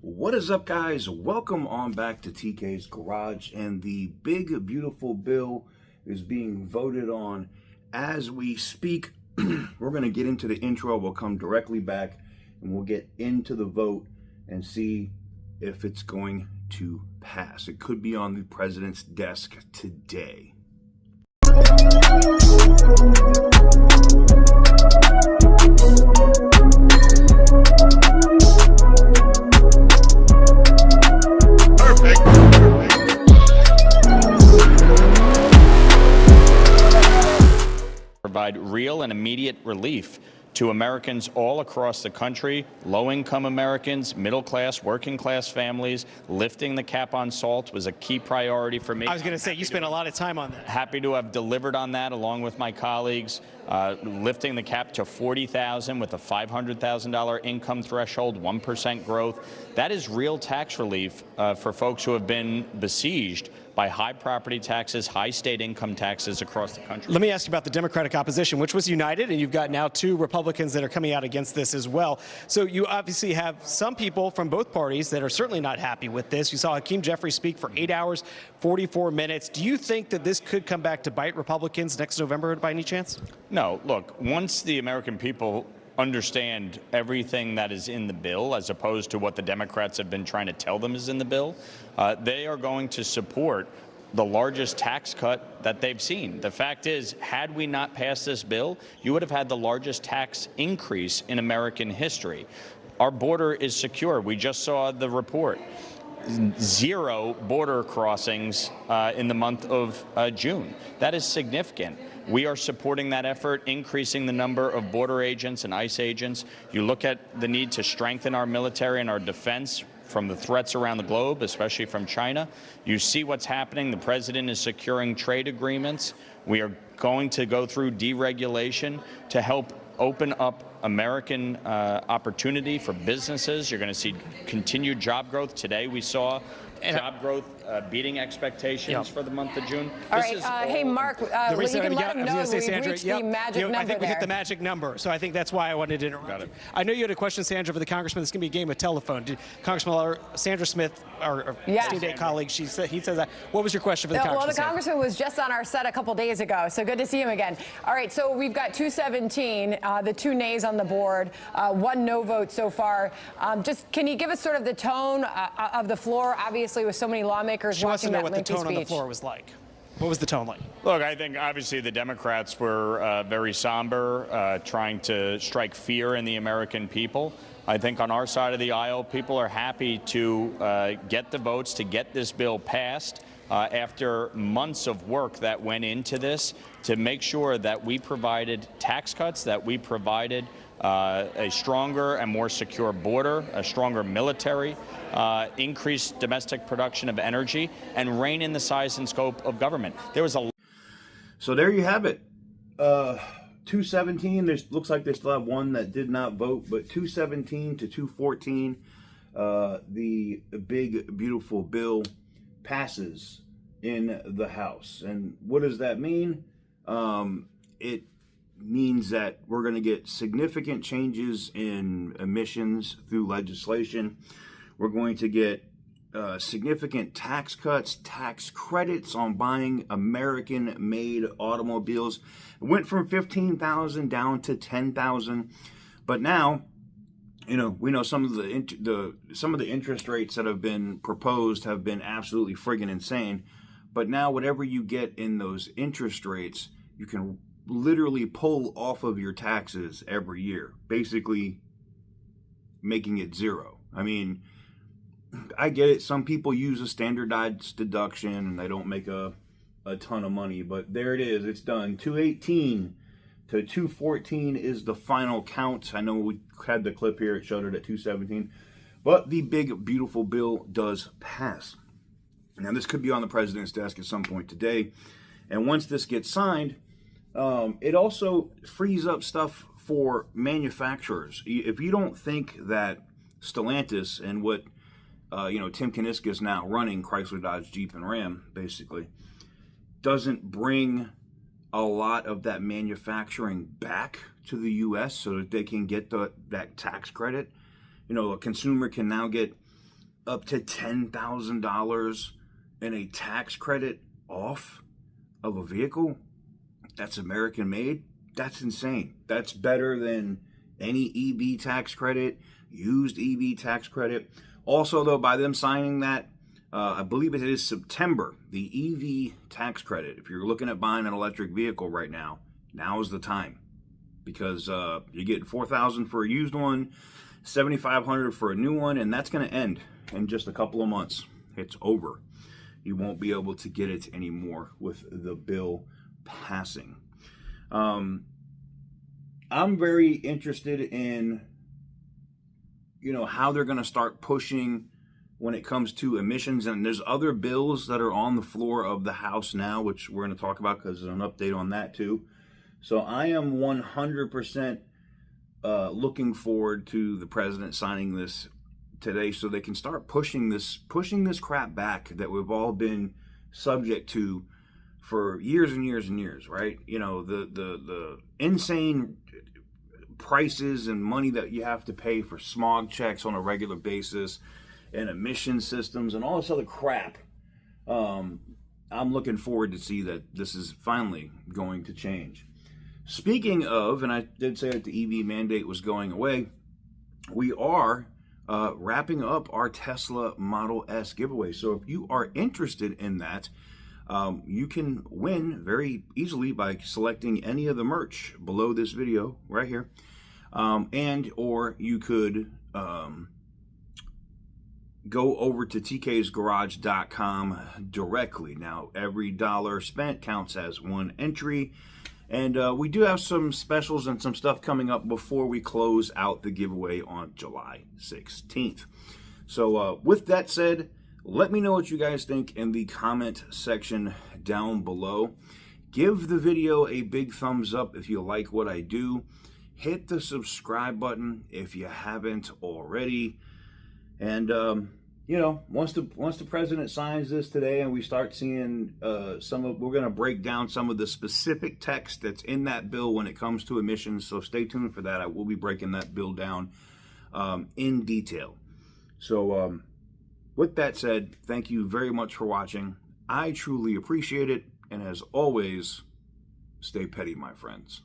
What is up, guys? Welcome on back to TK's Garage, and the big beautiful bill is being voted on as we speak. We're going to get into the intro. We'll come directly back and we'll get into the vote and see if it's going to pass. It could be on the president's desk today. Provide real and immediate relief to Americans all across the country, low-income Americans, middle-class, working-class families. Lifting the cap on salt was a key priority for me. I was going to say, you spent a lot of time on that. Happy to have delivered on that along with my colleagues. Lifting the cap to $40,000 with a $500,000 income threshold, 1% growth. That is real tax relief for folks who have been besieged by high property taxes, high state income taxes across the country. Let me ask you about the Democratic opposition, which was united, and you've got now two Republicans that are coming out against this as well. So you obviously have some people from both parties that are certainly not happy with this. You saw Hakeem Jeffries speak for 8 hours, 44 minutes. Do you think that this could come back to bite Republicans next November by any chance? No. Look, once the American people understand everything that is in the bill, as opposed to what the Democrats have been trying to tell them is in the bill, they are going to support the largest tax cut that they've seen. The fact is, had we not passed this bill, you would have had the largest tax increase in American history. Our border is secure. We just saw the report. 0 border crossings in the month of June. That is significant. We are supporting that effort, increasing the number of border agents and ICE agents. You look at the need to strengthen our military and our defense from the threats around the globe, especially from China. You see what's happening. The president is securing trade agreements. We are going to go through deregulation to help open up American opportunity for businesses. You're going to see continued job growth. Today we saw job growth beating expectations for the month of June. All right. Hey, Mark, you can let him know we've reached the magic number I think we there. hit the magic number, so I think that's why I wanted to interrupt you. I know you had a question, Sandra, for the congressman. It's going to be a game of telephone. Congressman Sandra Smith, our esteemed colleague, he says that. What was your question for the congressman? Well, the congressman was just on our set a couple days ago, so good to see him again. All right, so we've got 217, the 2 nays on the board, 1 no vote so far. Just can you give us sort of the tone of the floor? Obviously, with so many lawmakers watching that lengthy speech. What the tone on the floor was like. What was the tone like? Look, I think obviously the Democrats were very somber, trying to strike fear in the American people. I think on our side of the aisle, people are happy to get the votes to get this bill passed after months of work that went into this to make sure that we provided tax cuts, that we provided a stronger and more secure border, a stronger military, increased domestic production of energy, and rein in the size and scope of government. So there you have it. 217. There looks like they still have one that did not vote, but 217 to 214. The big beautiful bill passes in the House. And what does that mean? It means that we're going to get significant changes in emissions through legislation. We're going to get significant tax cuts, tax credits on buying American-made automobiles. It went from 15,000 down to 10,000, but now, we know some of the interest rates that have been proposed have been absolutely friggin' insane. But now, whatever you get in those interest rates, you can literally pull off of your taxes every year, basically making it 0. I mean, I get it. Some people use a standardized deduction and they don't make a ton of money, but there it is. It's done. 218 to 214 is the final count. I know we had the clip here. It showed it at 217, but the big, beautiful bill does pass. Now, this could be on the president's desk at some point today. And once this gets signed, it also frees up stuff for manufacturers. If you don't think that Stellantis and what Tim Kuniskis is now running, Chrysler, Dodge, Jeep, and Ram, basically, doesn't bring a lot of that manufacturing back to the U.S. so that they can get that tax credit. A consumer can now get up to $10,000 in a tax credit off of a vehicle that's American made. That's insane. That's better than any EV tax credit, used EV tax credit. Also, though, by them signing that, I believe it is September, the EV tax credit, if you're looking at buying an electric vehicle right now, now is the time. Because you're getting $4,000 for a used one, $7,500 for a new one, and that's going to end in just a couple of months. It's over. You won't be able to get it anymore with the bill passing. I'm very interested in, how they're going to start pushing when it comes to emissions. And there's other bills that are on the floor of the House now, which we're going to talk about because there's an update on that too. So I am 100% looking forward to the president signing this today so they can start pushing this crap back that we've all been subject to for years and years and years, right? The insane prices and money that you have to pay for smog checks on a regular basis and emission systems and all this other crap. I'm looking forward to see that this is finally going to change. Speaking of, and I did say that the EV mandate was going away, we are wrapping up our Tesla Model S giveaway. So if you are interested in that, you can win very easily by selecting any of the merch below this video right here. Or you could go over to tksgarage.com directly. Now, every dollar spent counts as one entry. And we do have some specials and some stuff coming up before we close out the giveaway on July 16th. So with that said, let me know what you guys think in the comment section down below. Give the video a big thumbs up if you like what I do. Hit the subscribe button if you haven't already. And, once the president signs this today and we start seeing we're going to break down some of the specific text that's in that bill when it comes to emissions. So stay tuned for that. I will be breaking that bill down in detail. So with that said, thank you very much for watching. I truly appreciate it. And as always, stay petty, my friends.